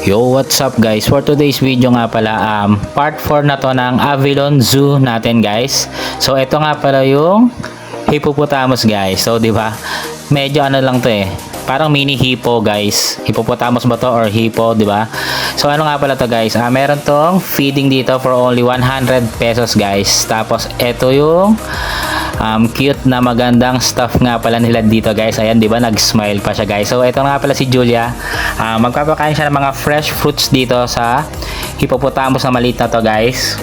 Yo, what's up guys? For today's video nga pala, part 4 na to ng Avilon Zoo natin guys. So ito nga pala yung hippopotamus guys. So di ba? Medyo ano lang to parang mini hippo guys. Hippopotamus ba to or hippo, di ba? So ano nga pala to guys? Meron tong feeding dito for only 100 pesos guys. Tapos ito yung cute na magandang stuff nga pala nila dito guys. Ayan, di ba? Nag-smile pa siya guys. So ito nga pala si Julia. Magpapakain siya ng mga fresh fruits dito sa hippopotamus na maliit na to guys.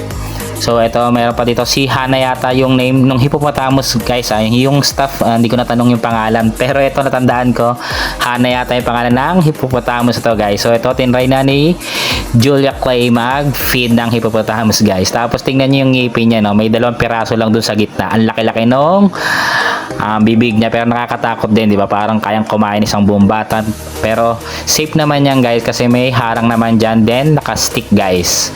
So ito, meron pa dito si Hana yata yung name ng hippopotamus guys. Yung stuff, hindi ko natanong yung pangalan. Pero ito natandaan ko, Hana yata yung pangalan ng hippopotamus ito guys. So ito, tinry na ni Julia Clay mag-feed ng hippopotamus guys. Tapos tingnan nyo yung ngipin niya, no? May 2 piraso lang dun sa gitna. Ang laki-laki nung bibig niya, pero nakakatakot din, di ba? Parang kayang kumain isang buong bata. Pero safe naman yan guys kasi may harang naman dyan, then naka-stick guys.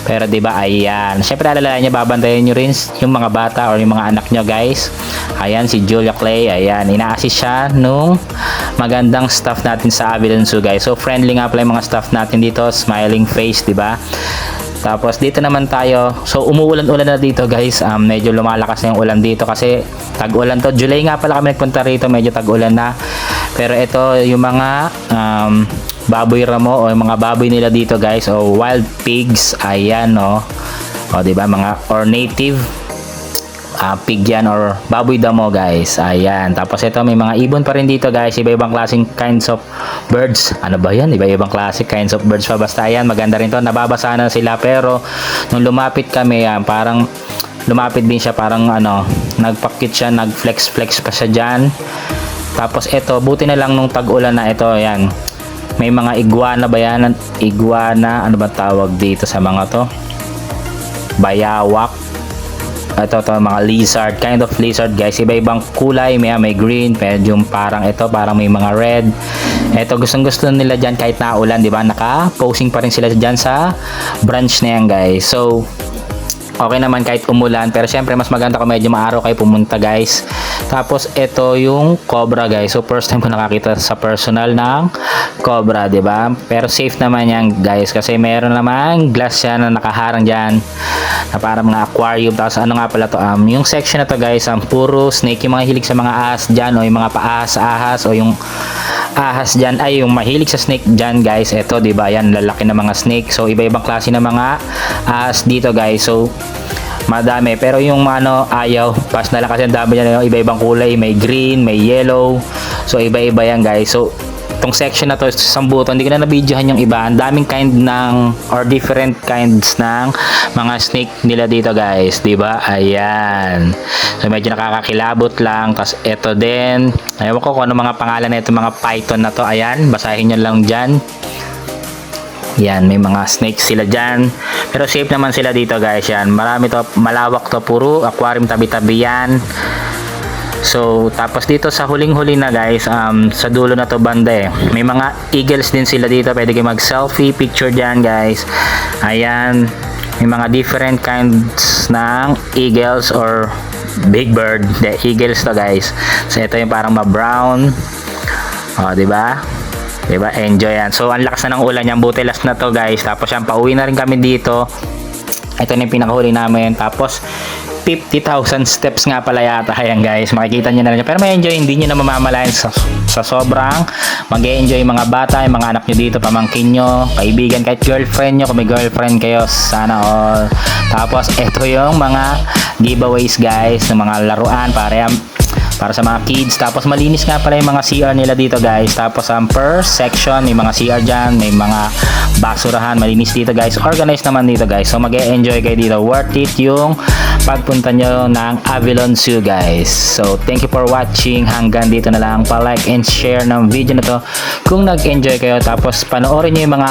Pero di ba, ayan. Syempre alalayan niya, babantayan niyo rin yung mga bata or yung mga anak niyo guys. Ayan si Julia Clay, ayan. Ina-assist siya nung magandang staff natin sa Avilon Zoo guys. So friendly nga pala yung mga staff natin dito, smiling face, di ba? Tapos dito naman tayo. So umuulan-ulan na dito guys. Medyo lumalakas na yung ulan dito kasi tag-ulan to. July nga pala kami nagpunta rito, medyo tag-ulan na. Pero ito yung mga baboy ramo o yung mga baboy nila dito guys, o wild pigs. Ayan, no. O di ba, mga or native pig yan or baboy damo guys. Ayan. Tapos ito may mga ibon pa rin dito guys. Iba-ibang klaseng kinds of birds. Ano ba yan? Iba-ibang klase kinds of birds pa. Basta ayan, maganda rin to. Nababasa na sila pero nung lumapit kami, parang lumapit din siya, parang nagpakit siya, nag-flex pa siya dyan. Tapos ito, buti na lang nung tag-ulan na ito, ayan. May mga iguana ba yan? Iguana, ano ba tawag dito sa mga to? Bayawak. Ito mga lizard, kind of lizard guys. Iba-ibang kulay, may green, medyo parang ito, parang may mga red. Ito, gustong-gusto nila dyan kahit naulan, di ba? Naka-posing pa rin sila dyan sa branch na yan guys. So, okay naman kahit umulan, pero syempre mas maganda kung medyo maaraw kayo pumunta guys. Tapos ito yung cobra guys. So first time ko nakakita sa personal ng cobra, di ba? Pero safe naman yan guys kasi meron naman glass yan na nakaharang diyan na parang mga aquarium. Tapos ano nga pala to, yung section na to guys, puro snake. Yung mga hilig sa mga ahas diyan, o yung mga paahas-ahas, o yung ahas diyan, ay yung mahilig sa snake diyan guys. Ito, di ba? Yan, lalaki na mga snake. So iba-ibang klase ng mga ahas dito guys. So madami, pero yung ayaw, pas na lang kasi ang dami niya, iba-ibang kulay, may green, may yellow, so iba-iba yan guys. So itong section na to, sambuto, hindi ko na na-videohan yung iba. Ang daming kind ng or different kinds ng mga snake nila dito guys, di ba? Ayan, so medyo nakakakilabot lang. Tapos ito din, ayaw ko kung ano mga pangalan na ito, mga python na to. Ayan, basahin nyo lang dyan. Yan, may mga snakes sila dyan. Pero safe naman sila dito guys. Yan, marami to, malawak to, puro aquarium tabi-tabi yan. So, tapos dito sa huling-huli na guys, sa dulo na to banda may mga eagles din sila dito. Pwede kayo mag-selfie picture dyan guys. Ayan, may mga different kinds ng eagles or big bird. The eagles to guys. So, ito yung parang ma-brown. O, diba? Diba? Enjoy yan. So, ang lakas na ng ulan yan. Buti last na to guys. Tapos yan, pauwi na rin kami dito. Ito na yung pinakahuli namin. Tapos, 50,000 steps nga pala yata. Ayan guys, makikita nyo na rin. Pero may enjoy, hindi nyo na mamamalayan sa sobrang mag-enjoy yung mga bata, yung mga anak nyo dito, pamangkin nyo, kaibigan, kahit girlfriend nyo, kung may girlfriend kayo, sana all. Tapos, ito yung mga giveaways guys, ng mga laruan para sa mga kids. Tapos malinis nga pala yung mga CR nila dito guys. Tapos per section may mga CR dyan, may mga basurahan, malinis dito guys, organized naman dito guys. So mag-e-enjoy kayo dito, worth it yung pagpunta nyo ng Avilon Zoo guys. So thank you for watching. Hanggang dito na lang, pa-like and share ng video na to kung nag-enjoy kayo. Tapos panoorin nyo yung mga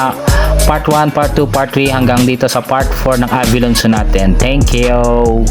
part 1, part 2, part 3 hanggang dito sa part 4 ng Avilon Zoo natin. Thank you.